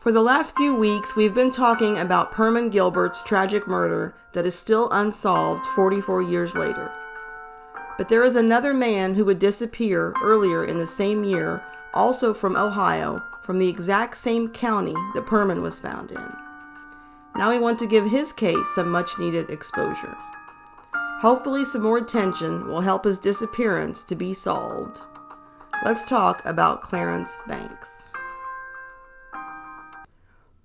For the last few weeks, we've been talking about Permon Gilbert's tragic murder that is still unsolved 44 years later. But there is another man who would disappear earlier in the same year, also from Ohio, from the exact same county that Permon was found in. Now we want to give his case some much-needed exposure. Hopefully some more attention will help his disappearance to be solved. Let's talk about Clarence Banks.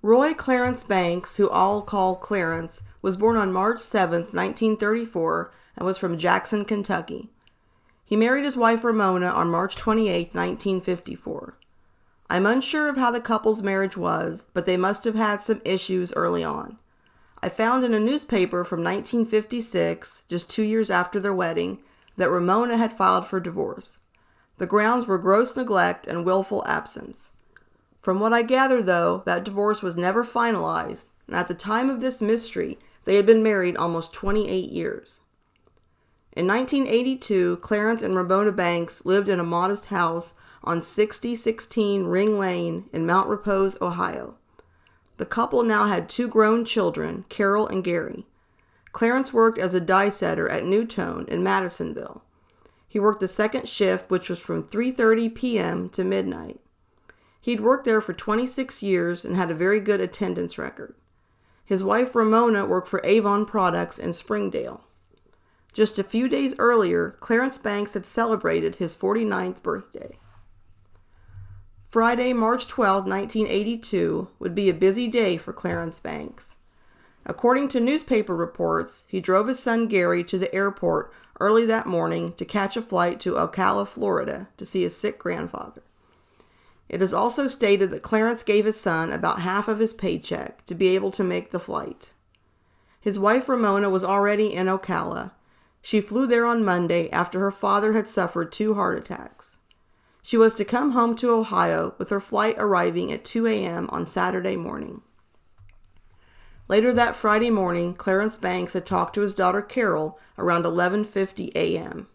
Roy Clarence Banks, who all call Clarence, was born on March 7, 1934, and was from Jackson, Kentucky. He married his wife Ramona on March 28, 1954. I'm unsure of how the couple's marriage was, but they must have had some issues early on. I found in a newspaper from 1956, just 2 years after their wedding, that Ramona had filed for divorce. The grounds were gross neglect and willful absence. From what I gather, though, that divorce was never finalized, and at the time of this mystery, they had been married almost 28 years. In 1982, Clarence and Ramona Banks lived in a modest house on 6016 Ring Lane in Mount Repose, Ohio. The couple now had 2 grown children, Carol and Gary. Clarence worked as a die setter at Newtone in Madisonville. He worked the second shift, which was from 3:30 p.m. to midnight. He'd worked there for 26 years and had a very good attendance record. His wife Ramona worked for Avon Products in Springdale. Just a few days earlier, Clarence Banks had celebrated his 49th birthday. Friday, March 12, 1982, would be a busy day for Clarence Banks. According to newspaper reports, he drove his son Gary to the airport early that morning to catch a flight to Ocala, Florida, to see his sick grandfather. It is also stated that Clarence gave his son about half of his paycheck to be able to make the flight. His wife Ramona was already in Ocala. She flew there on Monday after her father had suffered 2 heart attacks. She was to come home to Ohio with her flight arriving at 2 a.m. on Saturday morning. Later that Friday morning, Clarence Banks had talked to his daughter Carol around 11:50 a.m.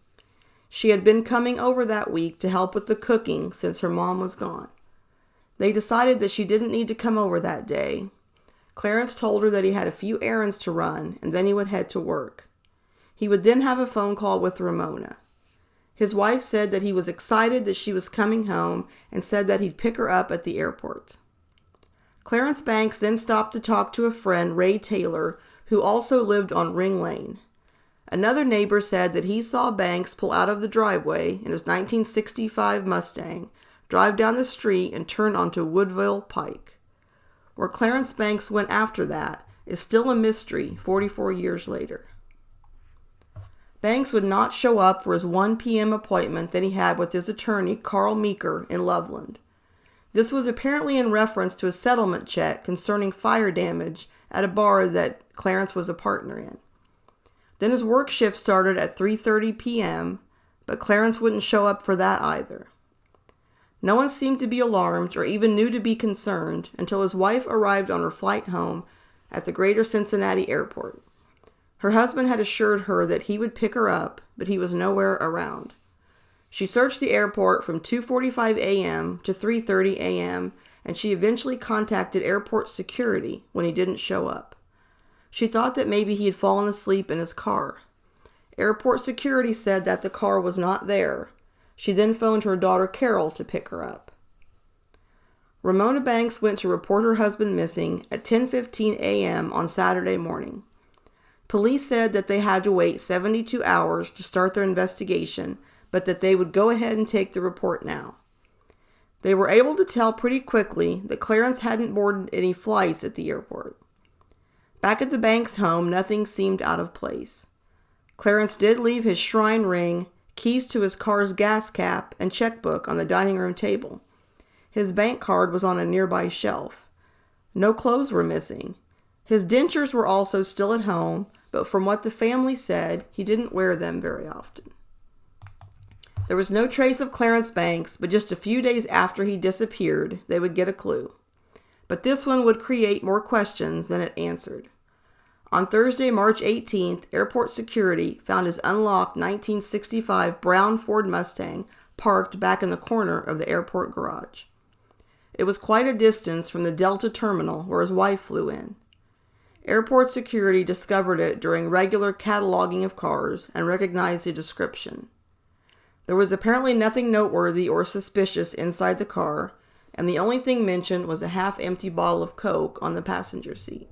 She had been coming over that week to help with the cooking since her mom was gone. They decided that she didn't need to come over that day. Clarence told her that he had a few errands to run and then he would head to work. He would then have a phone call with Ramona. His wife said that he was excited that she was coming home and said that he'd pick her up at the airport. Clarence Banks then stopped to talk to a friend, Ray Taylor, who also lived on Ring Lane. Another neighbor said that he saw Banks pull out of the driveway in his 1965 Mustang, drive down the street, and turn onto Woodville Pike. Where Clarence Banks went after that is still a mystery 44 years later. Banks would not show up for his 1 p.m. appointment that he had with his attorney, Carl Meeker, in Loveland. This was apparently in reference to a settlement check concerning fire damage at a bar that Clarence was a partner in. Then his work shift started at 3:30 p.m., but Clarence wouldn't show up for that either. No one seemed to be alarmed or even knew to be concerned until his wife arrived on her flight home at the Greater Cincinnati airport. Her husband had assured her that he would pick her up, but he was nowhere around. She searched the airport from 2:45 a.m. to 3:30 a.m., and she eventually contacted airport security when he didn't show up. She thought that maybe he had fallen asleep in his car. Airport security said that the car was not there. She then phoned her daughter Carol to pick her up. Ramona Banks went to report her husband missing at 10:15 a.m. on Saturday morning. Police said that they had to wait 72 hours to start their investigation, but that they would go ahead and take the report now. They were able to tell pretty quickly that Clarence hadn't boarded any flights at the airport. Back at the Banks home, nothing seemed out of place. Clarence did leave his shrine ring, keys to his car's gas cap, and checkbook on the dining room table. His bank card was on a nearby shelf. No clothes were missing. His dentures were also still at home, but from what the family said, he didn't wear them very often. There was no trace of Clarence Banks, but just a few days after he disappeared, they would get a clue. But this one would create more questions than it answered. On Thursday, March 18th, airport security found his unlocked 1965 brown Ford Mustang parked back in the corner of the airport garage. It was quite a distance from the Delta terminal where his wife flew in. Airport security discovered it during regular cataloging of cars and recognized the description. There was apparently nothing noteworthy or suspicious inside the car, and the only thing mentioned was a half-empty bottle of Coke on the passenger seat.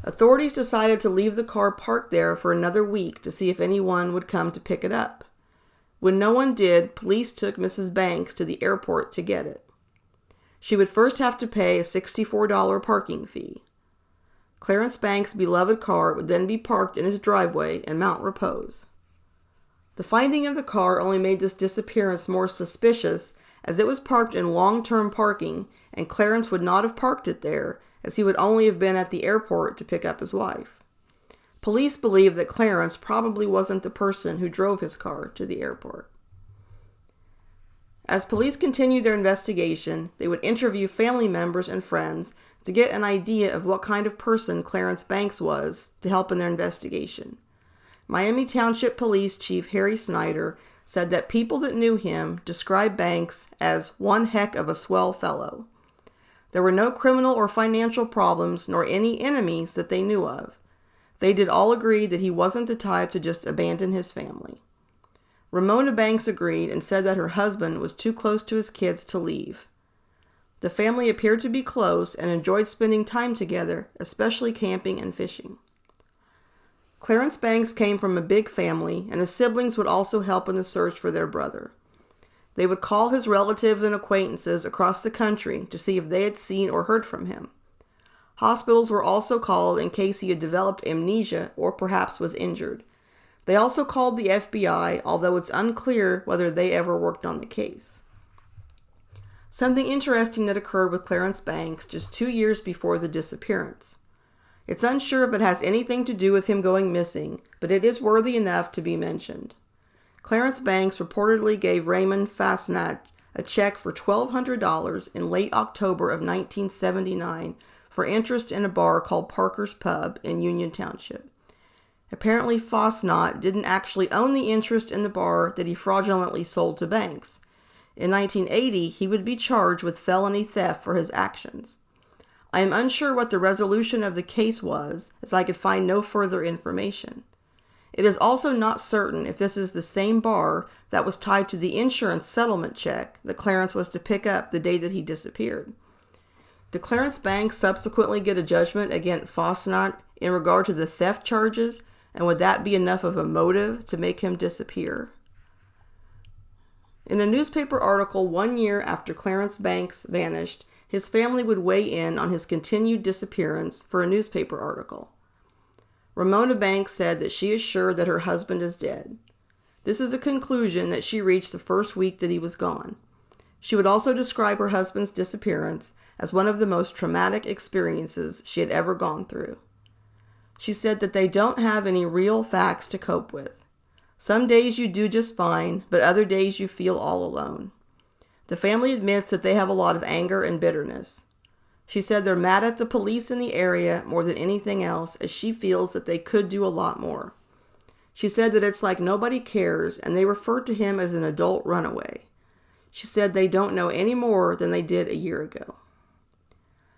Authorities decided to leave the car parked there for another week to see if anyone would come to pick it up. When no one did, police took Mrs. Banks to the airport to get it. She would first have to pay a $64 parking fee. Clarence Banks' beloved car would then be parked in his driveway in Mount Repose. The finding of the car only made this disappearance more suspicious, as it was parked in long-term parking, and Clarence would not have parked it there, as he would only have been at the airport to pick up his wife. Police believe that Clarence probably wasn't the person who drove his car to the airport. As police continued their investigation, they would interview family members and friends to get an idea of what kind of person Clarence Banks was to help in their investigation. Miami Township Police Chief Harry Snyder said that people that knew him described Banks as one heck of a swell fellow. There were no criminal or financial problems nor any enemies that they knew of. They did all agree that he wasn't the type to just abandon his family. Ramona Banks agreed and said that her husband was too close to his kids to leave. The family appeared to be close and enjoyed spending time together, especially camping and fishing. Clarence Banks came from a big family, and his siblings would also help in the search for their brother. They would call his relatives and acquaintances across the country to see if they had seen or heard from him. Hospitals were also called in case he had developed amnesia or perhaps was injured. They also called the FBI, although it's unclear whether they ever worked on the case. Something interesting that occurred with Clarence Banks just 2 years before the disappearance. It's unsure if it has anything to do with him going missing, but it is worthy enough to be mentioned. Clarence Banks reportedly gave Raymond Fasnacht a check for $1,200 in late October of 1979 for interest in a bar called Parker's Pub in Union Township. Apparently, Fasnacht didn't actually own the interest in the bar that he fraudulently sold to Banks. In 1980, he would be charged with felony theft for his actions. I am unsure what the resolution of the case was, as I could find no further information. It is also not certain if this is the same bar that was tied to the insurance settlement check that Clarence was to pick up the day that he disappeared. Did Clarence Banks subsequently get a judgment against Fasnacht in regard to the theft charges, and would that be enough of a motive to make him disappear? In a newspaper article 1 year after Clarence Banks vanished, his family would weigh in on his continued disappearance for a newspaper article. Ramona Banks said that she is sure that her husband is dead. This is a conclusion that she reached the first week that he was gone. She would also describe her husband's disappearance as one of the most traumatic experiences she had ever gone through. She said that they don't have any real facts to cope with. Some days you do just fine, but other days you feel all alone. The family admits that they have a lot of anger and bitterness. She said they're mad at the police in the area more than anything else, as she feels that they could do a lot more. She said that it's like nobody cares, and they refer to him as an adult runaway. She said they don't know any more than they did a year ago.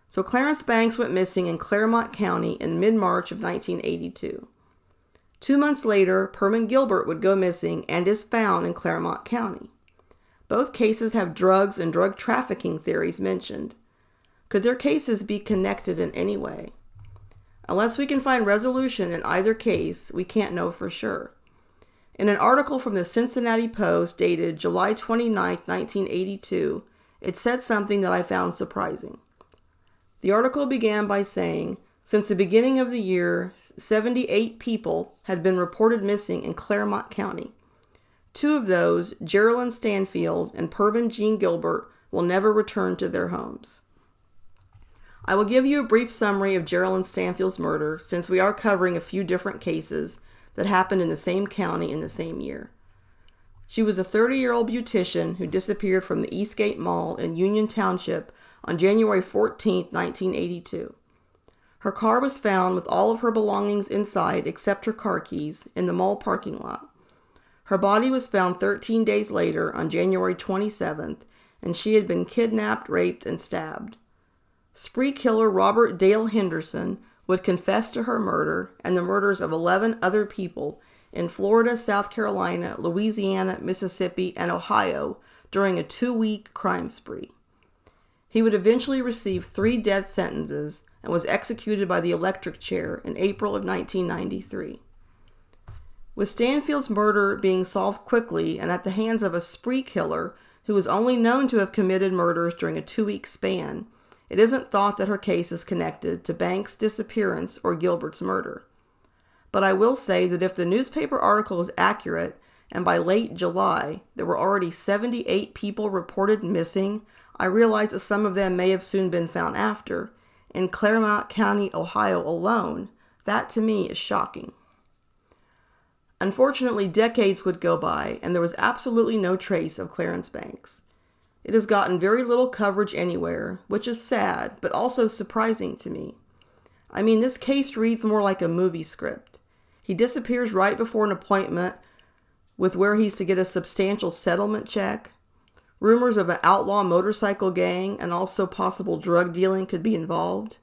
So Clarence Banks went missing in Claremont County in mid-March of 1982. 2 months later, Permon Gilbert would go missing and is found in Claremont County. Both cases have drugs and drug trafficking theories mentioned. Could their cases be connected in any way? Unless we can find resolution in either case, we can't know for sure. In an article from the Cincinnati Post dated July 29, 1982, it said something that I found surprising. The article began by saying, since the beginning of the year, 78 people had been reported missing in Claremont County. 2 of those, Geraldine Stanfield and Permon Jean Gilbert, will never return to their homes. I will give you a brief summary of Geraldine Stanfield's murder, since we are covering a few different cases that happened in the same county in the same year. She was a 30-year-old beautician who disappeared from the Eastgate Mall in Union Township on January 14, 1982. Her car was found with all of her belongings inside except her car keys in the mall parking lot. Her body was found 13 days later on January 27th, and she had been kidnapped, raped, and stabbed. Spree killer Robert Dale Henderson would confess to her murder and the murders of 11 other people in Florida, South Carolina, Louisiana, Mississippi, and Ohio during a 2-week crime spree. He would eventually receive 3 death sentences and was executed by the electric chair in April of 1993. With Stanfield's murder being solved quickly and at the hands of a spree killer who was only known to have committed murders during a 2-week span, it isn't thought that her case is connected to Banks' disappearance or Gilbert's murder. But I will say that if the newspaper article is accurate, and by late July there were already 78 people reported missing, I realize that some of them may have soon been found after, in Claremont County, Ohio alone, that to me is shocking. Unfortunately, decades would go by, and there was absolutely no trace of Clarence Banks. It has gotten very little coverage anywhere, which is sad, but also surprising to me. I mean, this case reads more like a movie script. He disappears right before an appointment with where he's to get a substantial settlement check. Rumors of an outlaw motorcycle gang and also possible drug dealing could be involved.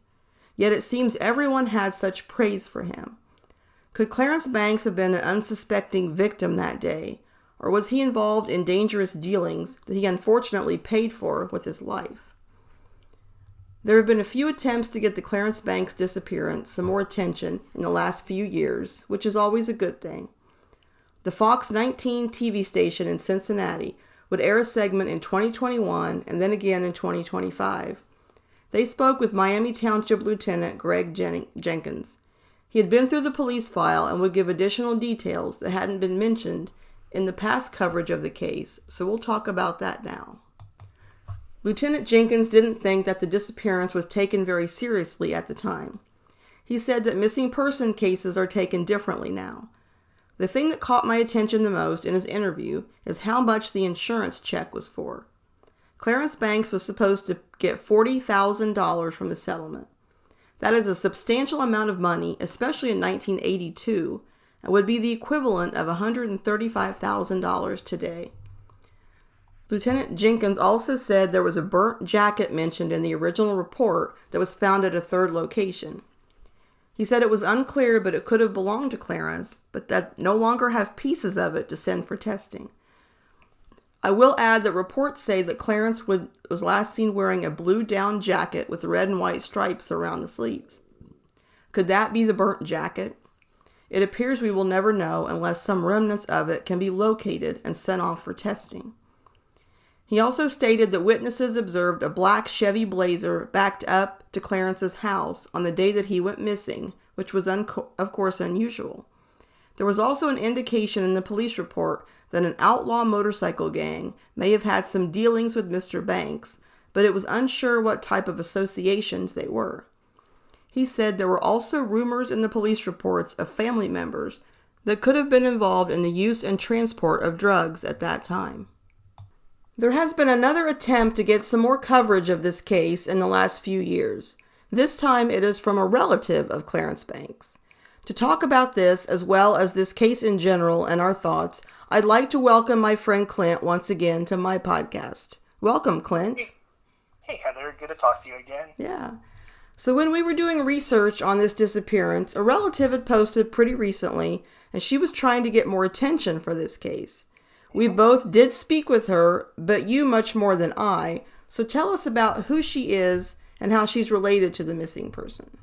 Yet it seems everyone had such praise for him. Could Clarence Banks have been an unsuspecting victim that day, or was he involved in dangerous dealings that he unfortunately paid for with his life? There have been a few attempts to get the Clarence Banks disappearance some more attention in the last few years, which is always a good thing. The Fox 19 TV station in Cincinnati would air a segment in 2021 and then again in 2025. They spoke with Miami Township Lieutenant Greg Jenkins. He had been through the police file and would give additional details that hadn't been mentioned in the past coverage of the case, so we'll talk about that now. Lieutenant Jenkins didn't think that the disappearance was taken very seriously at the time. He said that missing person cases are taken differently now. The thing that caught my attention the most in his interview is how much the insurance check was for. Clarence Banks was supposed to get $40,000 from the settlement. That is a substantial amount of money, especially in 1982, and would be the equivalent of $135,000 today. Lieutenant Jenkins also said there was a burnt jacket mentioned in the original report that was found at a third location. He said it was unclear, but it could have belonged to Clarence, but that no longer have pieces of it to send for testing. I will add that reports say that Clarence was last seen wearing a blue down jacket with red and white stripes around the sleeves. Could that be the burnt jacket? It appears we will never know unless some remnants of it can be located and sent off for testing. He also stated that witnesses observed a black Chevy Blazer backed up to Clarence's house on the day that he went missing, which was of course unusual. There was also an indication in the police report that an outlaw motorcycle gang may have had some dealings with Mr. Banks, but it was unsure what type of associations they were. He said there were also rumors in the police reports of family members that could have been involved in the use and transport of drugs at that time. There has been another attempt to get some more coverage of this case in the last few years. This time it is from a relative of Clarence Banks. To talk about this, as well as this case in general and our thoughts, I'd like to welcome my friend Clint once again to my podcast. Welcome, Clint. Hey, Heather. Good to talk to you again. Yeah. So when we were doing research on this disappearance, a relative had posted pretty recently, and she was trying to get more attention for this case. We both did speak with her, but you much more than I. So tell us about who she is and how she's related to the missing person.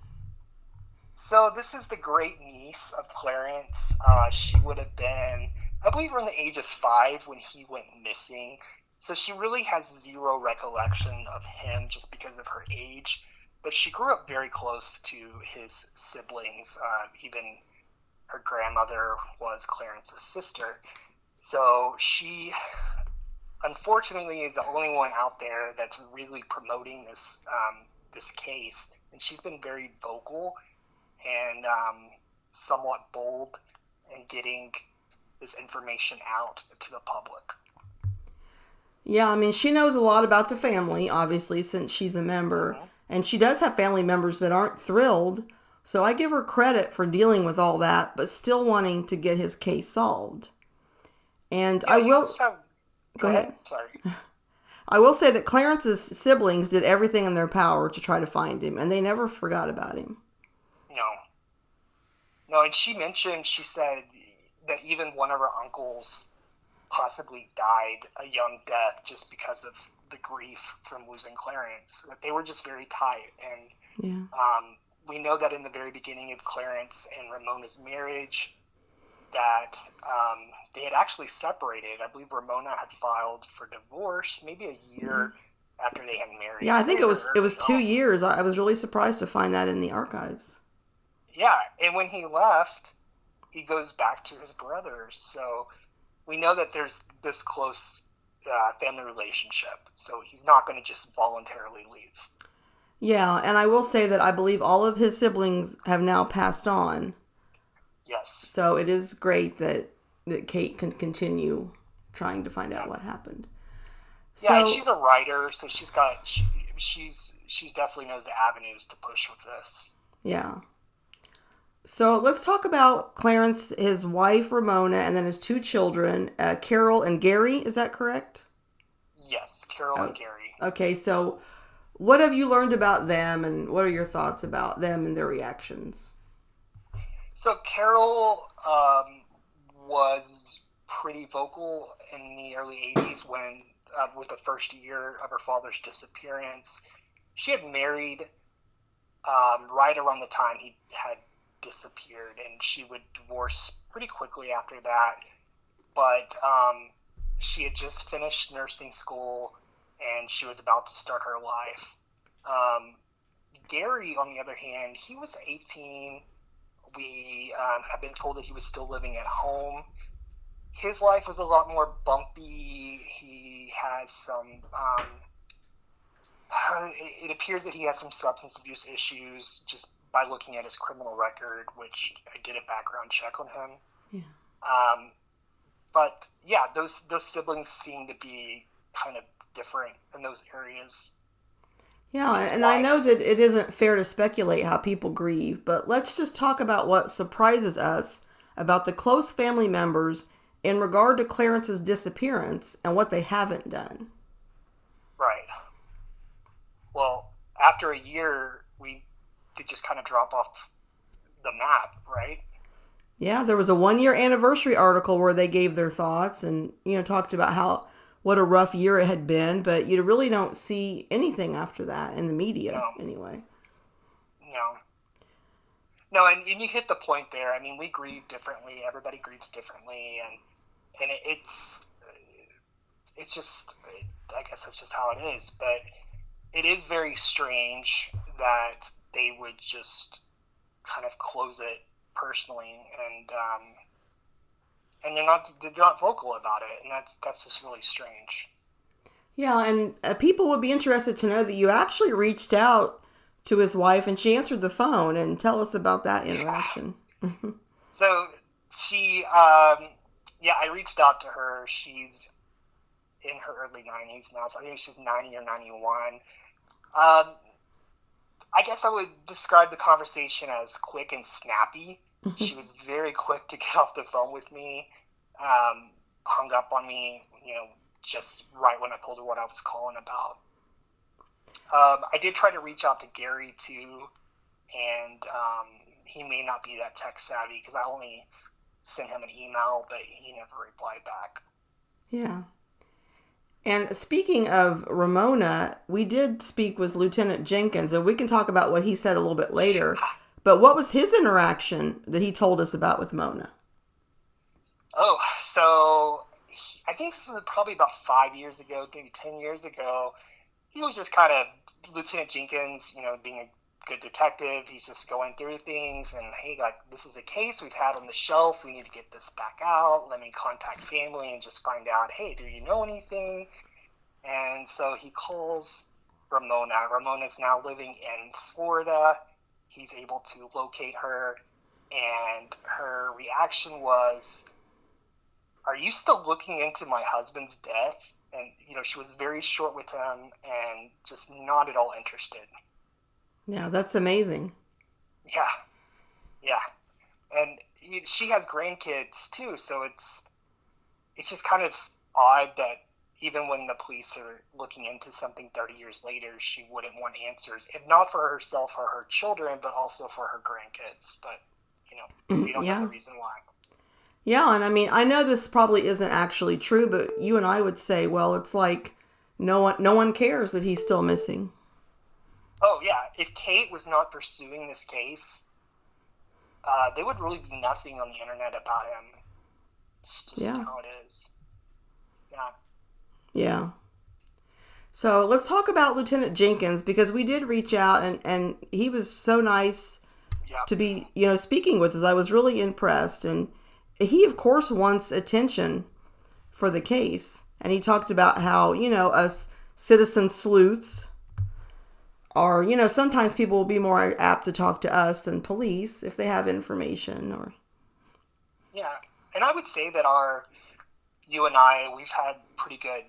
So this is the great niece of Clarence. She would have been, I believe, around the age of 5 when he went missing. So she really has zero recollection of him just because of her age. But she grew up very close to his siblings. Even her grandmother was Clarence's sister. So she, unfortunately, is the only one out there that's really promoting this case. And she's been very vocal and somewhat bold in getting this information out to the public. Yeah, I mean, she knows a lot about the family, obviously, since she's a member. Mm-hmm. And she does have family members that aren't thrilled. So I give her credit for dealing with all that, but still wanting to get his case solved. And yeah, I will... Go ahead. Sorry. I will say that Clarence's siblings did everything in their power to try to find him, and they never forgot about him. No. No, and she said that even one of her uncles possibly died a young death just because of the grief from losing Clarence. That they were just very tight. And we know that in the very beginning of Clarence and Ramona's marriage, that they had actually separated. I believe Ramona had filed for divorce maybe a year after they had married. Yeah, I think it was 2 years. I was really surprised to find that in the archives. Yeah, and when he left, he goes back to his brothers. So we know that there's this close family relationship. So he's not going to just voluntarily leave. Yeah, and I will say that I believe all of his siblings have now passed on. Yes. So it is great that Kate can continue trying to find out what happened. Yeah, and she's a writer, so she's definitely knows the avenues to push with this. Yeah. So let's talk about Clarence, his wife Ramona, and then his 2 children, Carol and Gary. Is that correct? Yes, Carol and Gary. Okay, so what have you learned about them, and what are your thoughts about them and their reactions? So Carol was pretty vocal in the early 80s when, with the first year of her father's disappearance. She had married right around the time he had disappeared, and she would divorce pretty quickly after that. But she had just finished nursing school, and she was about to start her life. Gary, on the other hand, he was 18. We have been told that he was still living at home. His life was a lot more bumpy. He has some... it appears that he has some substance abuse issues just by looking at his criminal record, which I did a background check on him. Yeah. But yeah, those siblings seem to be kind of different in those areas. Yeah, and I know that it isn't fair to speculate how people grieve, but let's just talk about what surprises us about the close family members in regard to Clarence's disappearance and what they haven't done. Right. Well, after a year, they just kind of drop off the map, right? Yeah, there was a 1-year anniversary article where they gave their thoughts and, talked about what a rough year it had been, but you really don't see anything after that in the media, anyway. No, and you hit the point there. I mean, we grieve differently. Everybody grieves differently, and it's just, I guess that's just how it is. But it is very strange that they would just kind of close it personally, and they're not vocal about it, and that's just really strange. Yeah, and people would be interested to know that you actually reached out to his wife, and she answered the phone. And tell us about that interaction. So she, I reached out to her. She's in her early 90s now, so I think she's 90 or 91. I guess I would describe the conversation as quick and snappy. She was very quick to get off the phone with me, hung up on me, just right when I told her what I was calling about. I did try to reach out to Gary too, and he may not be that tech savvy because I only sent him an email, but he never replied back. Yeah. And speaking of Ramona, we did speak with Lieutenant Jenkins, and we can talk about what he said a little bit later. But what was his interaction that he told us about with Mona? Oh, so I think this was probably about 5 years ago, maybe 10 years ago. He was just kind of Lieutenant Jenkins, being a good detective. He's just going through things and, hey, this is a case we've had on the shelf. We need to get this back out. Let me contact family and just find out, hey, do you know anything? And so he calls Ramona. Ramona's now living in Florida. He's able to locate her, and her reaction was, "Are you still looking into my husband's death?" And, she was very short with him and just not at all interested. Yeah, that's amazing. Yeah. And she has grandkids too, so it's just kind of odd that, even when the police are looking into something 30 years later, she wouldn't want answers, if not for herself or her children, but also for her grandkids. But, we don't know the reason why. Yeah, and I mean, I know this probably isn't actually true, but you and I would say, well, it's like no one cares that he's still missing. Oh, yeah. If Kate was not pursuing this case, there would really be nothing on the internet about him. It's just how it is. Yeah. Yeah. So let's talk about Lieutenant Jenkins, because we did reach out, and he was so nice to be, speaking with us. I was really impressed. And he, of course, wants attention for the case. And he talked about how, us citizen sleuths are, sometimes people will be more apt to talk to us than police if they have information. Yeah. And I would say that you and I, we've had pretty good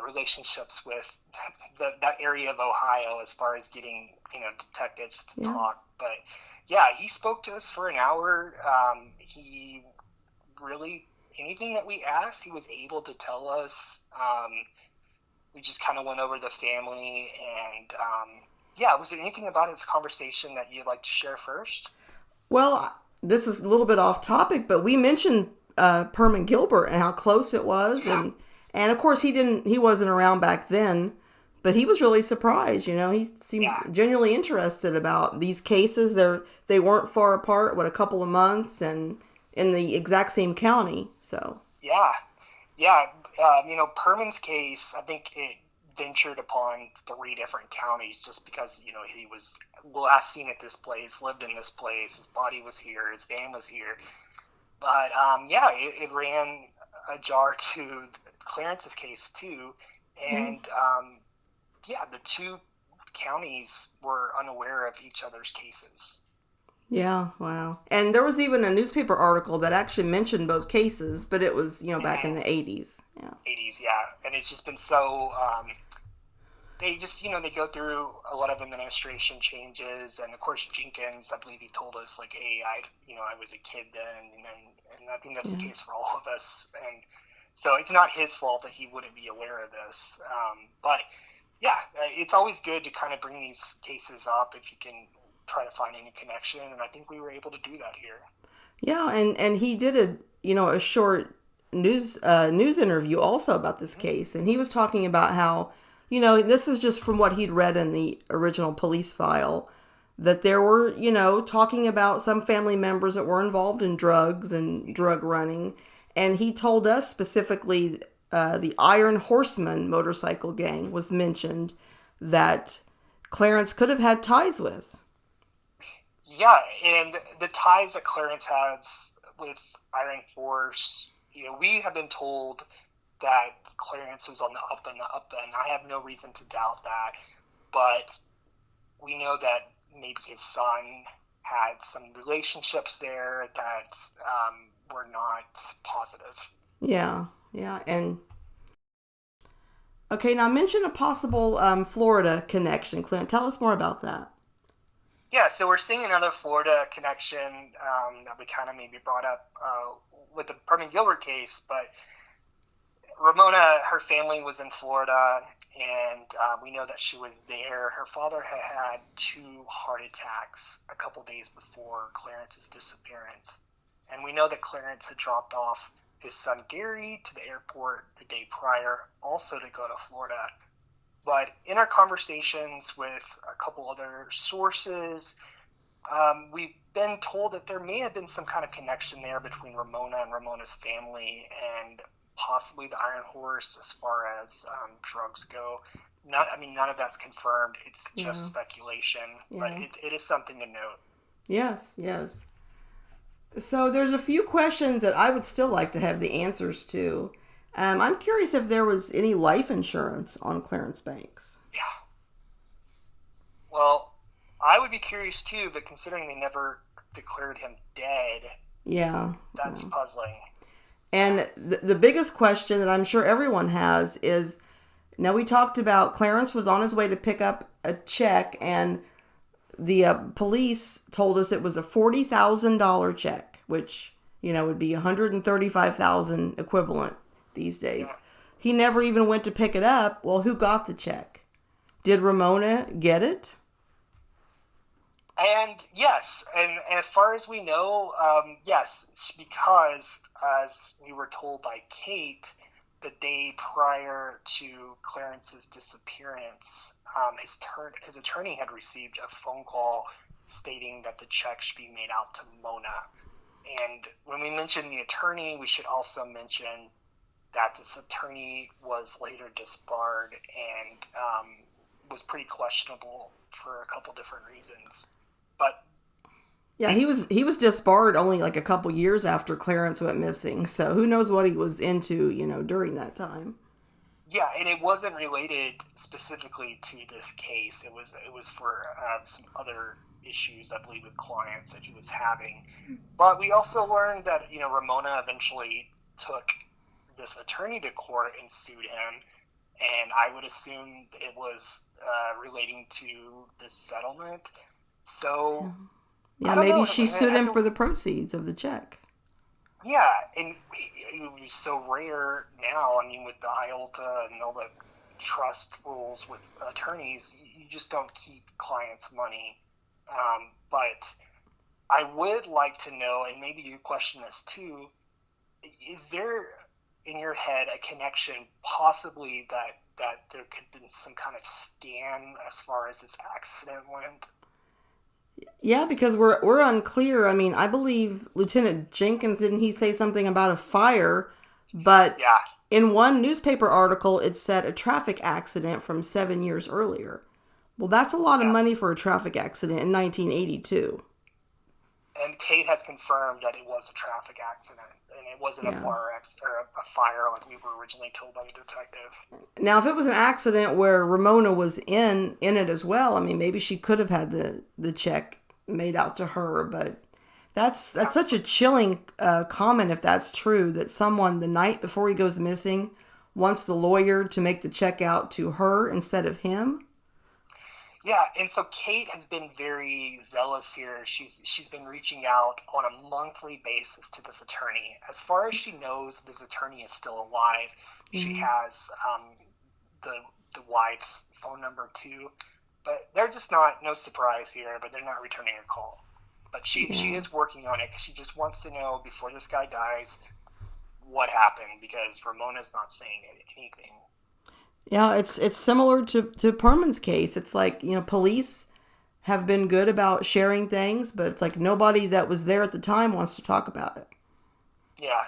relationships with that area of Ohio as far as getting, detectives to talk. But yeah, he spoke to us for an hour. He really, anything that we asked, he was able to tell us. We just kind of went over the family, and was there anything about his conversation that you'd like to share first? Well, this is a little bit off topic, but we mentioned Permon Gilbert and how close it was, and of course he wasn't around back then, but he was really surprised. He seemed genuinely interested about these cases. They weren't far apart, a couple of months, and in the exact same county. So Permon's case, I think it ventured upon 3 different counties just because, he was last seen at this place, lived in this place, his body was here, his van was here. But, it ran a jar to Clarence's case, too. And, the 2 counties were unaware of each other's cases. Yeah, wow. And there was even a newspaper article that actually mentioned both cases, but it was, back in the 80s. Yeah. 80s, yeah. And it's just been so, they just, they go through a lot of administration changes. And of course, Jenkins, I believe he told us, like, hey, I was a kid then. And I think that's the case for all of us. And so it's not his fault that he wouldn't be aware of this. But yeah, it's always good to kind of bring these cases up if you can try to find any connection, and I think we were able to do that here. Yeah, and he did a short news interview also about this case, and he was talking about how, this was just from what he'd read in the original police file, that there were, talking about some family members that were involved in drugs and drug running, and he told us specifically the Iron Horseman motorcycle gang was mentioned that Clarence could have had ties with. Yeah, and the ties that Clarence has with Iron Horse, we have been told that Clarence was on the up and I have no reason to doubt that. But we know that maybe his son had some relationships there that were not positive. Yeah, and okay, now mention a possible Florida connection, Clint. Tell us more about that. Yeah, so we're seeing another Florida connection that we kind of maybe brought up with the Permon Gilbert case, but Ramona, her family was in Florida, and we know that she was there. Her father had 2 heart attacks a couple days before Clarence's disappearance, and we know that Clarence had dropped off his son Gary to the airport the day prior, also to go to Florida. But in our conversations with a couple other sources, we've been told that there may have been some kind of connection there between Ramona and Ramona's family and possibly the Iron Horse as far as drugs go. None of that's confirmed. It's just speculation, but it is something to note. Yes. So there's a few questions that I would still like to have the answers to. I'm curious if there was any life insurance on Clarence Banks. Yeah. Well, I would be curious too, but considering they never declared him dead, that's puzzling. And the biggest question that I'm sure everyone has is, now we talked about Clarence was on his way to pick up a check, and the police told us it was a $40,000 check, which, would be $135,000 equivalent these days. he never even went to pick it up. Well, who got the check? Did Ramona get it? And yes, and as far as we know, yes, because as we were told by Kate, the day prior to Clarence's disappearance, his attorney had received a phone call stating that the check should be made out to Mona. And when we mention the attorney, we should also mention that this attorney was later disbarred and was pretty questionable for a couple different reasons. But yeah, he was disbarred only like a couple years after Clarence went missing. So who knows what he was into, during that time. Yeah, and it wasn't related specifically to this case. It was for some other issues, I believe, with clients that he was having. But we also learned that Ramona eventually took this attorney to court and sued him, and I would assume it was relating to this settlement. So yeah, maybe she sued him for the proceeds of the check. Yeah, and it would be so rare now. I mean, with the IOLTA and all the trust rules with attorneys, you just don't keep clients' money. But I would like to know, and maybe you question this too, is there in your head a connection possibly that there could have been some kind of scam as far as this accident went? Yeah, because we're unclear. I mean, I believe Lieutenant Jenkins, didn't he say something about a fire? But yeah. In one newspaper article, it said a traffic accident from 7 years earlier. Well, that's a lot of money for a traffic accident in 1982. And Kate has confirmed that it was a traffic accident, and it wasn't a bar or a fire like we were originally told by the detective. Now, if it was an accident where Ramona was in it as well, I mean, maybe she could have had the check made out to her, but that's such a chilling comment if that's true, that someone the night before he goes missing wants the lawyer to make the check out to her instead of him. Yeah, and so Kate has been very zealous here. She's been reaching out on a monthly basis to this attorney. As far as she knows, this attorney is still alive. Mm-hmm. She has the wife's phone number too, but they're just no surprise here. But they're not returning her call. But she is working on it because she just wants to know before this guy dies what happened, because Ramona's not saying anything. Yeah, it's similar to Permon's case. It's like, police have been good about sharing things, but it's like nobody that was there at the time wants to talk about it. Yeah.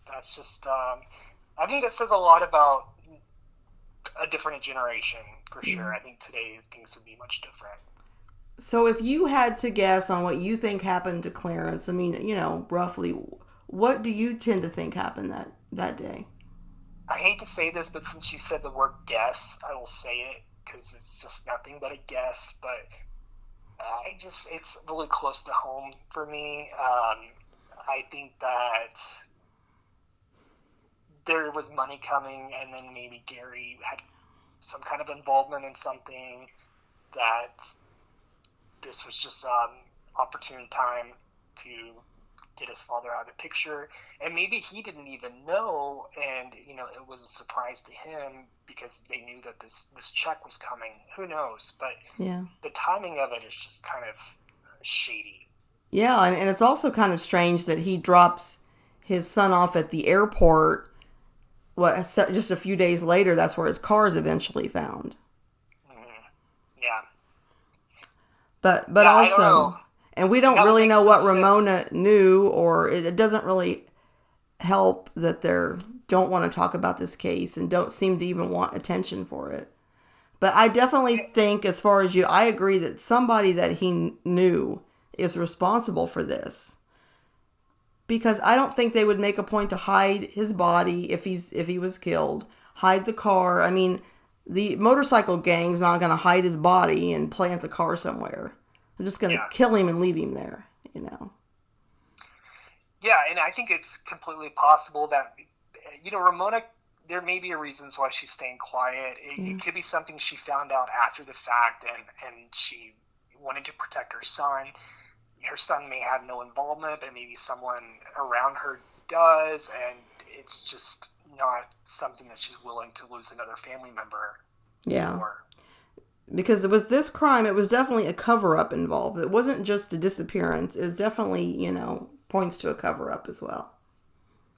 That's just, I think that says a lot about a different generation, for sure. I think today things would be much different. So if you had to guess on what you think happened to Clarence, I mean, roughly, what do you tend to think happened that day? I hate to say this, but since you said the word guess, I will say it because it's just nothing but a guess. But it's really close to home for me. I think that there was money coming, and then maybe Gary had some kind of involvement in something, that this was just opportune time to get his father out of the picture, and maybe he didn't even know, and it was a surprise to him because they knew that this check was coming. Who knows? But the timing of it is just kind of shady. Yeah, and it's also kind of strange that he drops his son off at the airport. Just a few days later, that's where his car is eventually found. Mm-hmm. Yeah. But also, and we don't really know what Ramona knew, or it doesn't really help that they don't want to talk about this case and don't seem to even want attention for it. But I definitely think, as far as I agree that somebody that he knew is responsible for this. Because I don't think they would make a point to hide his body if he was killed, hide the car. I mean, the motorcycle gang's not going to hide his body and plant the car somewhere. They're just going to kill him and leave him there, Yeah, and I think it's completely possible that, Ramona, there may be reasons why she's staying quiet. It could be something she found out after the fact, and she wanted to protect her son. Her son may have no involvement, but maybe someone around her does, and it's just not something that she's willing to lose another family member for. Because it was this crime, it was definitely a cover-up involved. It wasn't just a disappearance. It was definitely, points to a cover-up as well.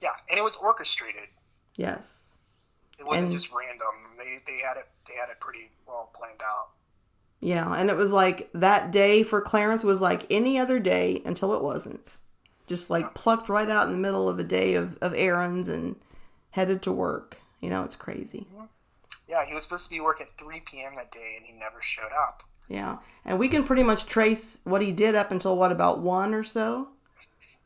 Yeah, and it was orchestrated. Yes. It wasn't just random. They had it pretty well planned out. Yeah, and it was like that day for Clarence was like any other day until it wasn't. Just plucked right out in the middle of a day of errands and headed to work. It's crazy. Mm-hmm. Yeah, he was supposed to be work at 3 p.m. that day, and he never showed up. Yeah, and we can pretty much trace what he did up until, about 1 or so?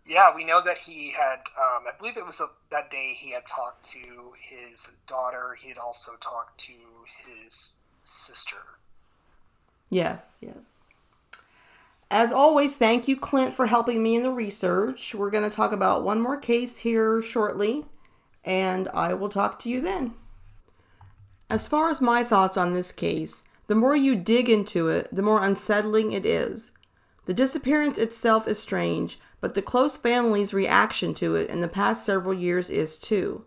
Yeah, we know that he had, I believe it was that day he had talked to his daughter. He had also talked to his sister. Yes. As always, thank you, Clint, for helping me in the research. We're going to talk about one more case here shortly, and I will talk to you then. As far as my thoughts on this case, the more you dig into it, the more unsettling it is. The disappearance itself is strange, but the close family's reaction to it in the past several years is too.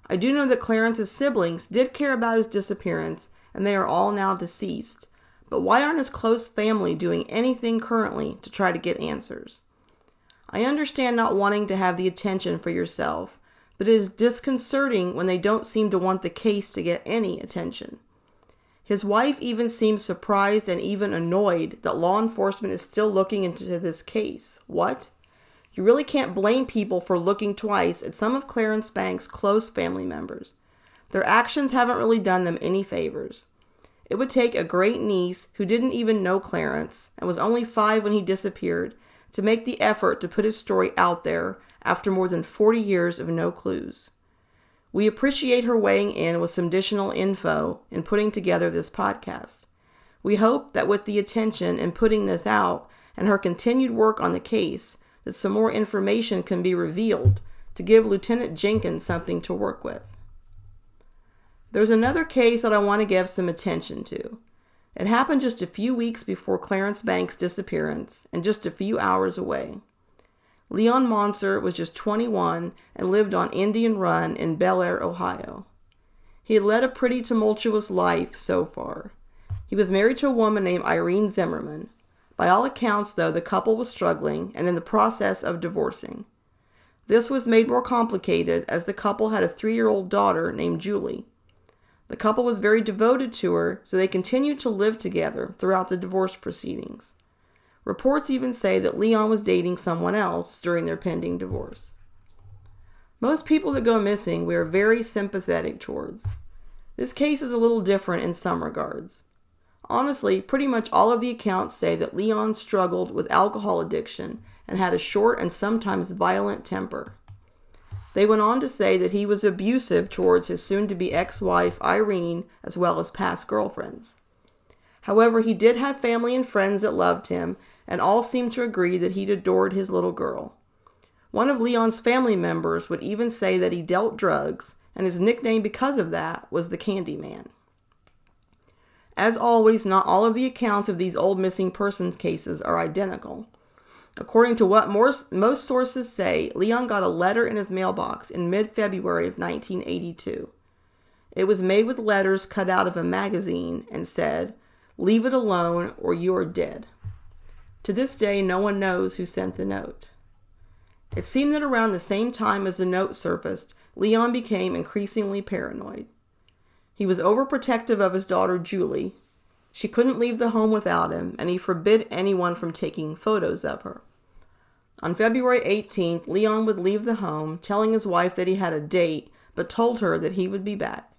I do know that Clarence's siblings did care about his disappearance, and they are all now deceased. But why aren't his close family doing anything currently to try to get answers? I understand not wanting to have the attention for yourself, but it is disconcerting when they don't seem to want the case to get any attention. His wife even seems surprised and even annoyed that law enforcement is still looking into this case. What? You really can't blame people for looking twice at some of Clarence Banks' close family members. Their actions haven't really done them any favors. It would take a great niece who didn't even know Clarence and was only 5 when he disappeared to make the effort to put his story out there after more than 40 years of no clues. We appreciate her weighing in with some additional info in putting together this podcast. We hope that with the attention in putting this out and her continued work on the case, that some more information can be revealed to give Lieutenant Jenkins something to work with. There's another case that I want to give some attention to. It happened just a few weeks before Clarence Banks' disappearance and just a few hours away. Leon Moncer was just 21 and lived on Indian Run in Bel Air, Ohio. He had led a pretty tumultuous life so far. He was married to a woman named Irene Zimmerman. By all accounts, though, the couple was struggling and in the process of divorcing. This was made more complicated as the couple had a 3-year-old daughter named Julie. The couple was very devoted to her, so they continued to live together throughout the divorce proceedings. Reports even say that Leon was dating someone else during their pending divorce. Most people that go missing we are very sympathetic towards. This case is a little different in some regards. Honestly, pretty much all of the accounts say that Leon struggled with alcohol addiction and had a short and sometimes violent temper. They went on to say that he was abusive towards his soon-to-be ex-wife Irene as well as past girlfriends. However, he did have family and friends that loved him, and all seemed to agree that he adored his little girl. One of Leon's family members would even say that he dealt drugs, and his nickname because of that was the Candy Man. As always, not all of the accounts of these old missing persons cases are identical. According to what most sources say, Leon got a letter in his mailbox in mid-February of 1982. It was made with letters cut out of a magazine and said, "Leave it alone or you are dead." To this day, no one knows who sent the note. It seemed that around the same time as the note surfaced, Leon became increasingly paranoid. He was overprotective of his daughter Julie. She couldn't leave the home without him, and he forbid anyone from taking photos of her. On February 18th, Leon would leave the home, telling his wife that he had a date, but told her that he would be back.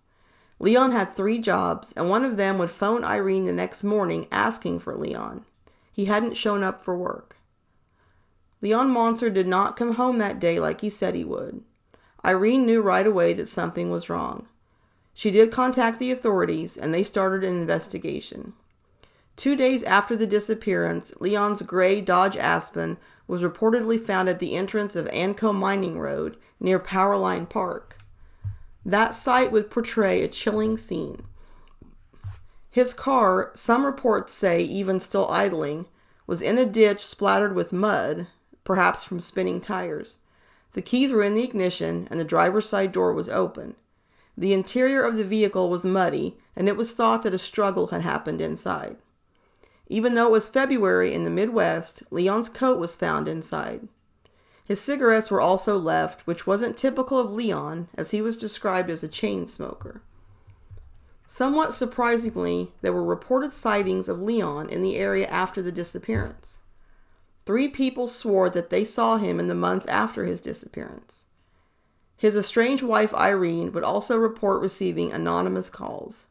Leon had 3 jobs, and one of them would phone Irene the next morning asking for Leon. He hadn't shown up for work. Leon Moncer did not come home that day like he said he would. Irene knew right away that something was wrong. She did contact the authorities, and they started an investigation. 2 days after the disappearance, Leon's gray Dodge Aspen was reportedly found at the entrance of Anco Mining Road near Powerline Park. That sight would portray a chilling scene. His car, some reports say even still idling, was in a ditch splattered with mud, perhaps from spinning tires. The keys were in the ignition, and the driver's side door was open. The interior of the vehicle was muddy, and it was thought that a struggle had happened inside. Even though it was February in the Midwest, Leon's coat was found inside. His cigarettes were also left, which wasn't typical of Leon, as he was described as a chain smoker. Somewhat surprisingly, there were reported sightings of Leon in the area after the disappearance. 3 people swore that they saw him in the months after his disappearance. His estranged wife, Irene, would also report receiving anonymous calls.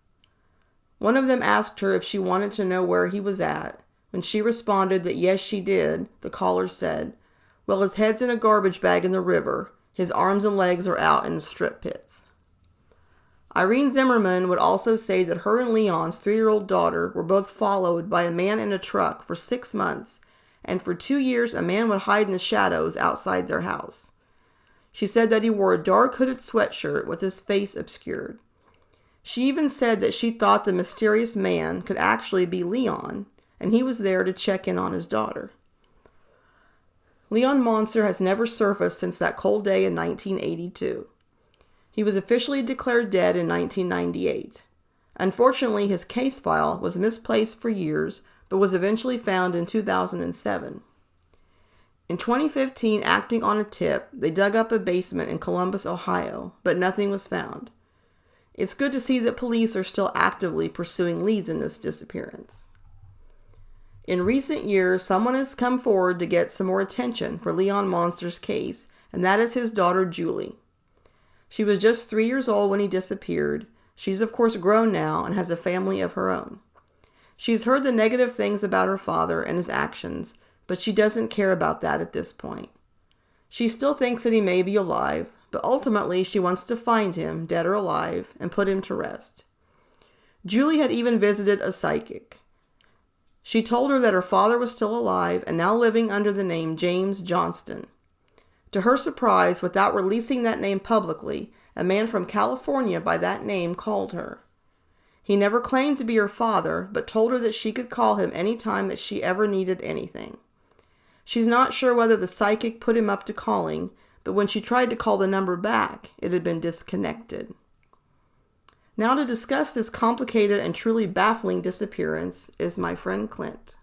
One of them asked her if she wanted to know where he was at. When she responded that yes, she did, the caller said, "Well, his head's in a garbage bag in the river. His arms and legs are out in the strip pits." Irene Zimmerman would also say that her and Leon's 3-year-old daughter were both followed by a man in a truck for 6 months, and for 2 years a man would hide in the shadows outside their house. She said that he wore a dark hooded sweatshirt with his face obscured. She even said that she thought the mysterious man could actually be Leon, and he was there to check in on his daughter. Leon Moncer has never surfaced since that cold day in 1982. He was officially declared dead in 1998. Unfortunately, his case file was misplaced for years, but was eventually found in 2007. In 2015, acting on a tip, they dug up a basement in Columbus, Ohio, but nothing was found. It's good to see that police are still actively pursuing leads in this disappearance. In recent years, someone has come forward to get some more attention for Leon Moncer's case, and that is his daughter, Julie. She was just 3 years old when he disappeared. She's of course grown now and has a family of her own. She's heard the negative things about her father and his actions, but she doesn't care about that at this point. She still thinks that he may be alive, but ultimately she wants to find him, dead or alive, and put him to rest. Julie had even visited a psychic. She told her that her father was still alive and now living under the name James Johnston. To her surprise, without releasing that name publicly, a man from California by that name called her. He never claimed to be her father, but told her that she could call him any time that she ever needed anything. She's not sure whether the psychic put him up to calling, but when she tried to call the number back, it had been disconnected. Now to discuss this complicated and truly baffling disappearance is my friend Clint.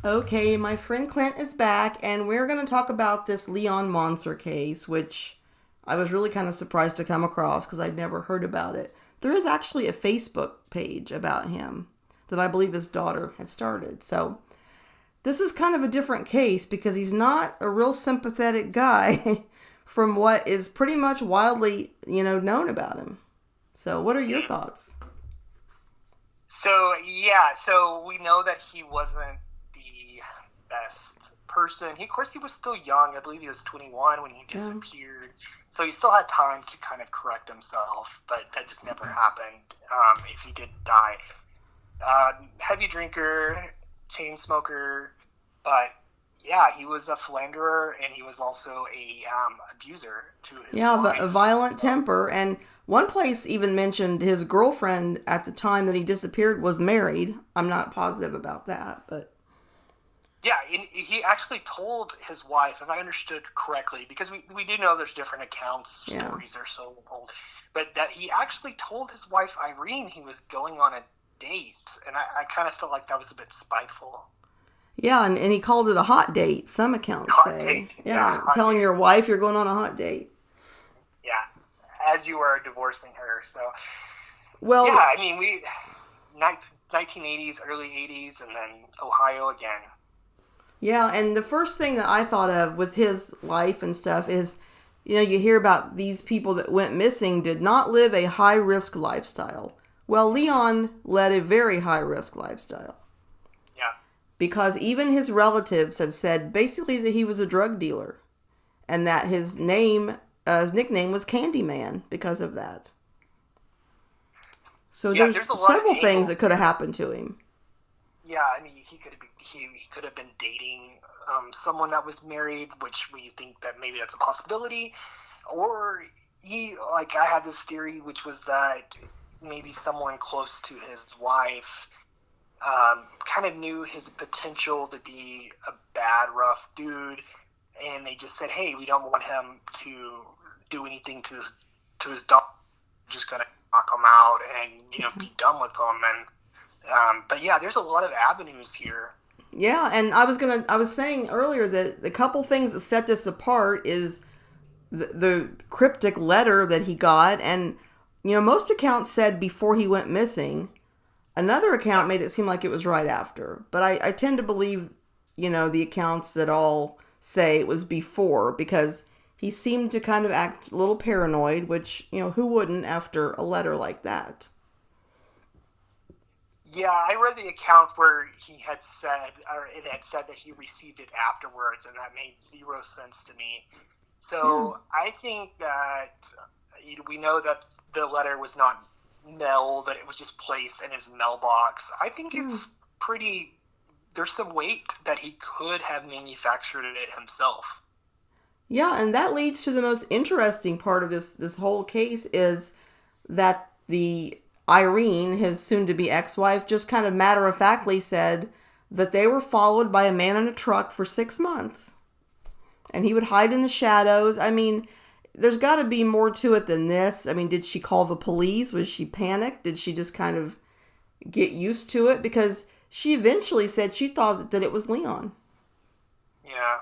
Okay, my friend Clint is back, and we're going to talk about this Leon Moncer case, which I was really kind of surprised to come across because I'd never heard about it. There is actually a Facebook page about him that I believe his daughter had started. So this is kind of a different case because he's not a real sympathetic guy from what is pretty much widely, known about him. So what are your thoughts? So we know that he wasn't the best person. Of course, he was still young. I believe he was 21 when he disappeared. So he still had time to kind of correct himself, but that just never happened if he did die. Heavy drinker, chain smoker, but yeah, he was a philanderer, and he was also a abuser to his wife. A violent temper. And one place even mentioned his girlfriend at the time that he disappeared was married. I'm not positive about that, but... Yeah, he actually told his wife, if I understood correctly, because we do know there's different accounts, stories are so old, but that he actually told his wife, Irene, he was going on a date, and I kind of felt like that was a bit spiteful. Yeah, and he called it a hot date, some accounts hot say. Date. Yeah, telling your wife you're going on a hot date. Yeah, as you are divorcing her, so... Well... Yeah, I mean, 1980s, early 80s, and then Ohio again. Yeah, and the first thing that I thought of with his life and stuff is, you hear about these people that went missing did not live a high-risk lifestyle. Well, Leon led a very high-risk lifestyle. Yeah. Because even his relatives have said basically that he was a drug dealer, and that his nickname was Candyman because of that. So there's several things that could have happened to him. Yeah, I mean, he could have been dating someone that was married, which we think that maybe that's a possibility. Or I had this theory, which was that maybe someone close to his wife kind of knew his potential to be a bad, rough dude, and they just said, hey, we don't want him to do anything to his dog. We're just going to knock him out and, be done with him. And, but yeah, there's a lot of avenues here. Yeah, and I was saying earlier that the couple things that set this apart is the cryptic letter that he got, and most accounts said before he went missing. Another account made it seem like it was right after, but I tend to believe the accounts that all say it was before, because he seemed to kind of act a little paranoid, which who wouldn't after a letter like that. Yeah, I read the account where he had said, or it had said that he received it afterwards, and that made zero sense to me. So I think that we know that the letter was not mailed, that it was just placed in his mailbox. I think it's pretty, there's some weight that he could have manufactured it himself. Yeah, and that leads to the most interesting part of this whole case, is that the Irene, his soon-to-be ex-wife, just kind of matter-of-factly said that they were followed by a man in a truck for 6 months. And he would hide in the shadows. I mean, there's got to be more to it than this. I mean, did she call the police? Was she panicked? Did she just kind of get used to it? Because she eventually said she thought that it was Leon. Yeah.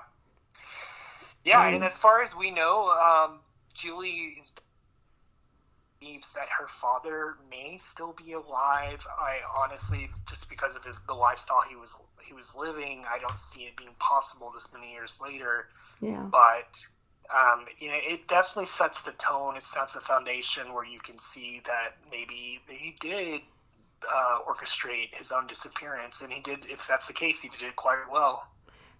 Yeah, and as far as we know, Julie believes that her father may still be alive. I honestly, just because of the lifestyle he was living, I don't see it being possible this many years later. Yeah. But it definitely sets the tone. It sets a foundation where you can see that maybe he did orchestrate his own disappearance, and he did. If that's the case, he did it quite well.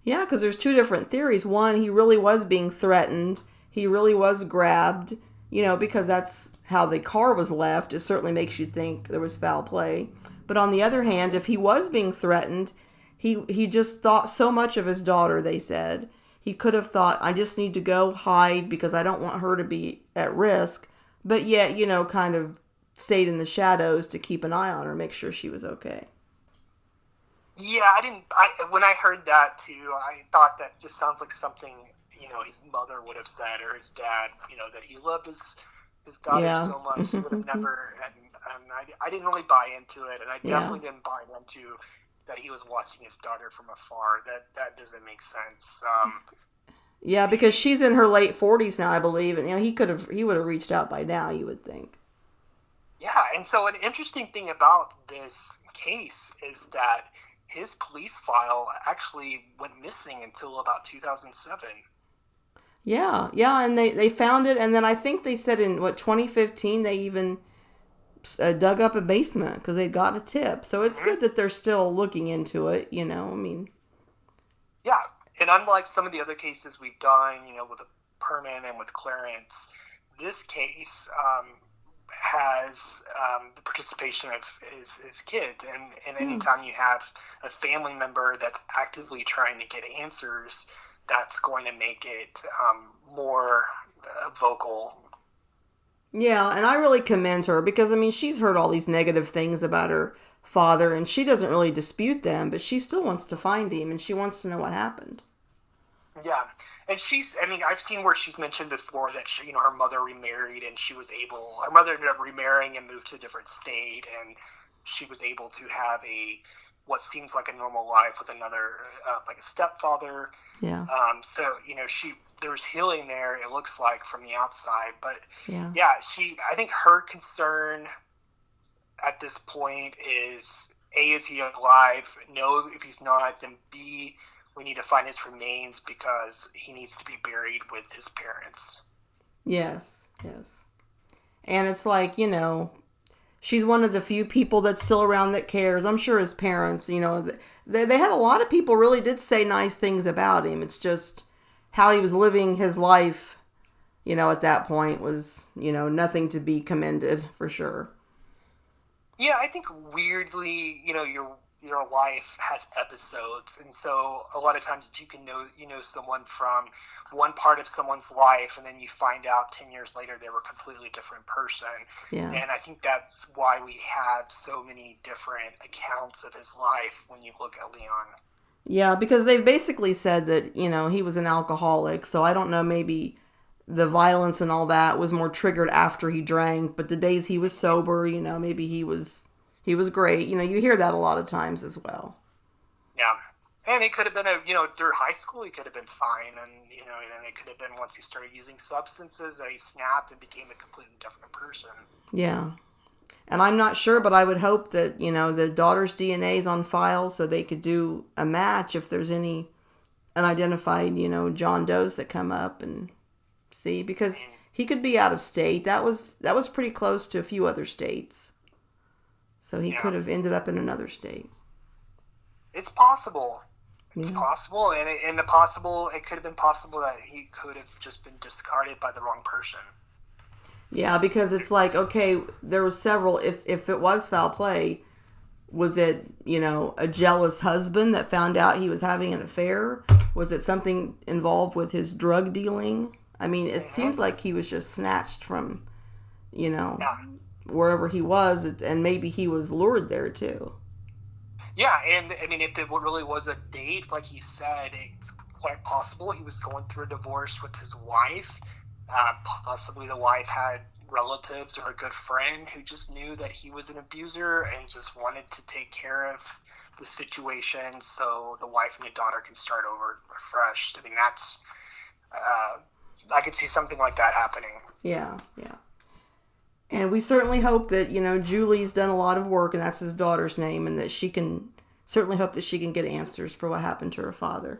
Yeah, because there's two different theories. One, he really was being threatened. He really was grabbed, because that's how the car was left. It certainly makes you think there was foul play. But on the other hand, if he was being threatened, he just thought so much of his daughter, they said. He could have thought, I just need to go hide because I don't want her to be at risk. But yet, kind of stayed in the shadows to keep an eye on her, make sure she was okay. Yeah, when I heard that too, I thought that just sounds like something, his mother would have said, or his dad, that he loved his daughter so much, he would have never, and I didn't really buy into it, and I definitely didn't buy into that he was watching his daughter from afar. That doesn't make sense. Yeah, because she's in her late 40s now, I believe, and he would have reached out by now, you would think. Yeah, and so an interesting thing about this case is that his police file actually went missing until about 2007. Yeah, and they found it, and then I think they said in, 2015, they even dug up a basement because they got a tip. So it's good that they're still looking into it, I mean. Yeah, and unlike some of the other cases we've done, with Permon and with Clarence, this case has the participation of his kids, and anytime you have a family member that's actively trying to get answers, that's going to make it more vocal. Yeah, and I really commend her because, she's heard all these negative things about her father, and she doesn't really dispute them, but she still wants to find him, and she wants to know what happened. Yeah, and I've seen where she's mentioned before that her mother remarried, and her mother ended up remarrying and moved to a different state, and she was able to have what seems like a normal life with another, like a stepfather. Yeah. So, there's healing there, it looks like, from the outside, but yeah, I think her concern at this point is, A, is he alive? No, if he's not, then B, we need to find his remains because he needs to be buried with his parents. Yes. And it's like, she's one of the few people that's still around that cares. I'm sure his parents, they had a lot of people really did say nice things about him. It's just how he was living his life, at that point was, nothing to be commended for sure. Yeah, I think weirdly, your life has episodes, and so a lot of times you can know someone from one part of someone's life, and then you find out 10 years later they were a completely different person. Yeah. And I think that's why we have so many different accounts of his life when you look at Leon. Yeah, because they've basically said that, he was an alcoholic, so I don't know, maybe the violence and all that was more triggered after he drank, but the days he was sober, maybe he was great. You hear that a lot of times as well. Yeah. And he could have been through high school, he could have been fine. And, then it could have been once he started using substances that he snapped and became a completely different person. Yeah. And I'm not sure, but I would hope that, the daughter's DNA is on file so they could do a match if there's any unidentified, John Does that come up and see. Because he could be out of state. That was pretty close to a few other states. So he could have ended up in another state. It's possible. It's possible. And it could have been possible that he could have just been discarded by the wrong person. Yeah, because it's like, okay, there were several. If it was foul play, was it, a jealous husband that found out he was having an affair? Was it something involved with his drug dealing? I mean, it seems like he was just snatched from, wherever he was, and maybe he was lured there too. Yeah, and I mean, if it really was a date, like he said, it's quite possible he was going through a divorce with his wife. Possibly the wife had relatives or a good friend who just knew that he was an abuser and just wanted to take care of the situation so the wife and the daughter can start over fresh. I mean, that's I could see something like that happening. Yeah. And we certainly hope that, Julie's done a lot of work, and that's his daughter's name, and that she can certainly hope that she can get answers for what happened to her father.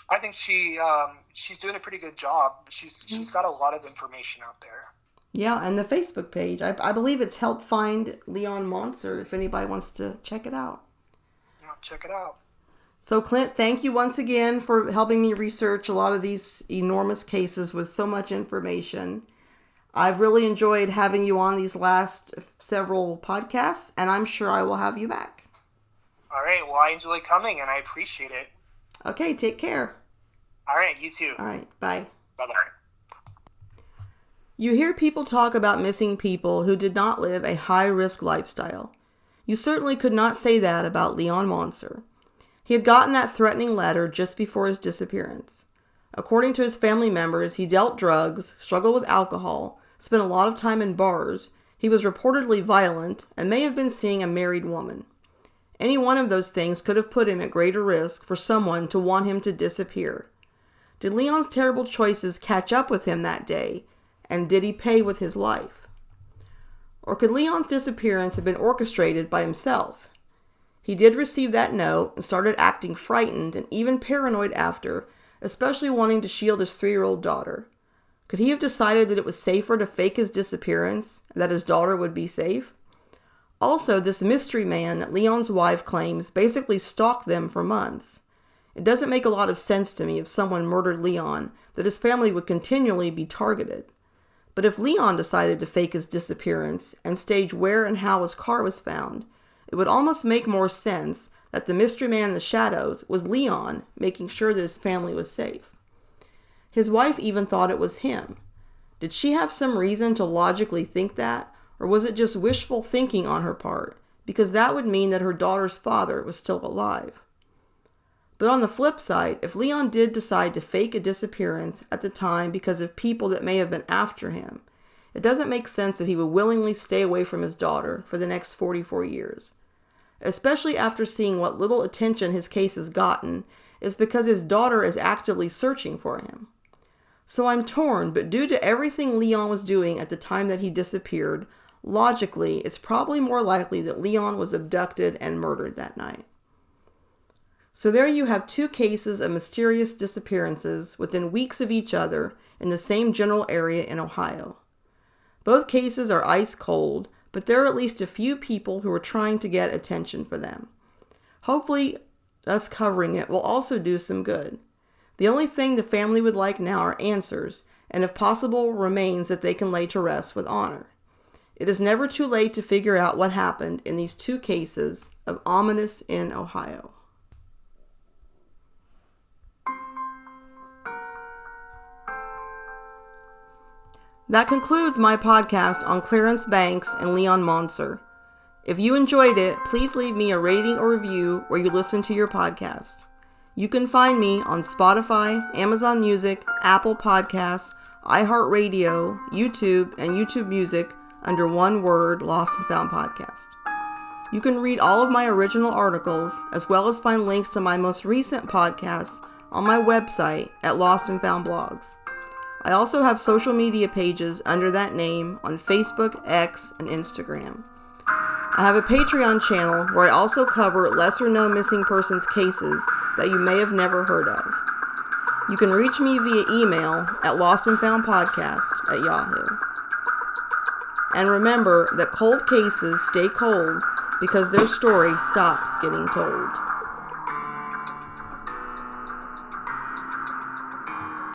I think she's doing a pretty good job. She's got a lot of information out there. Yeah, and the Facebook page. I believe it's Help Find Leon Moncer, if anybody wants to check it out. Yeah, check it out. So, Clint, thank you once again for helping me research a lot of these enormous cases with so much information. I've really enjoyed having you on these last several podcasts, and I'm sure I will have you back. All right. Well, I enjoy coming, and I appreciate it. Okay, take care. All right, you too. All right, bye. Bye-bye. You hear people talk about missing people who did not live a high-risk lifestyle. You certainly could not say that about Leon Moncer. He had gotten that threatening letter just before his disappearance. According to his family members, he dealt drugs, struggled with alcohol, spent a lot of time in bars, he was reportedly violent, and may have been seeing a married woman. Any one of those things could have put him at greater risk for someone to want him to disappear. Did Leon's terrible choices catch up with him that day, and did he pay with his life? Or could Leon's disappearance have been orchestrated by himself? He did receive that note and started acting frightened and even paranoid after, especially wanting to shield his 3-year-old daughter. Could he have decided that it was safer to fake his disappearance and that his daughter would be safe? Also, this mystery man that Leon's wife claims basically stalked them for months. It doesn't make a lot of sense to me if someone murdered Leon that his family would continually be targeted. But if Leon decided to fake his disappearance and stage where and how his car was found, it would almost make more sense that the mystery man in the shadows was Leon making sure that his family was safe. His wife even thought it was him. Did she have some reason to logically think that? Or was it just wishful thinking on her part? Because that would mean that her daughter's father was still alive. But on the flip side, if Leon did decide to fake a disappearance at the time because of people that may have been after him, it doesn't make sense that he would willingly stay away from his daughter for the next 44 years. Especially after seeing what little attention his case has gotten, is because his daughter is actively searching for him. So I'm torn, but due to everything Leon was doing at the time that he disappeared, logically, it's probably more likely that Leon was abducted and murdered that night. So there you have 2 cases of mysterious disappearances within weeks of each other in the same general area in Ohio. Both cases are ice cold, but there are at least a few people who are trying to get attention for them. Hopefully, us covering it will also do some good. The only thing the family would like now are answers, and if possible, remains that they can lay to rest with honor. It is never too late to figure out what happened in these 2 cases of ominous in Ohio. That concludes my podcast on Clarence Banks and Leon Moncer. If you enjoyed it, please leave me a rating or review where you listen to your podcast. You can find me on Spotify, Amazon Music, Apple Podcasts, iHeartRadio, YouTube, and YouTube Music under one word, Lost and Found Podcast. You can read all of my original articles, as well as find links to my most recent podcasts on my website at Lost and Found Blogs. I also have social media pages under that name on Facebook, X, and Instagram. I have a Patreon channel where I also cover lesser-known missing persons cases that you may have never heard of. You can reach me via email at lostandfoundpodcast@yahoo. And remember that cold cases stay cold because their story stops getting told.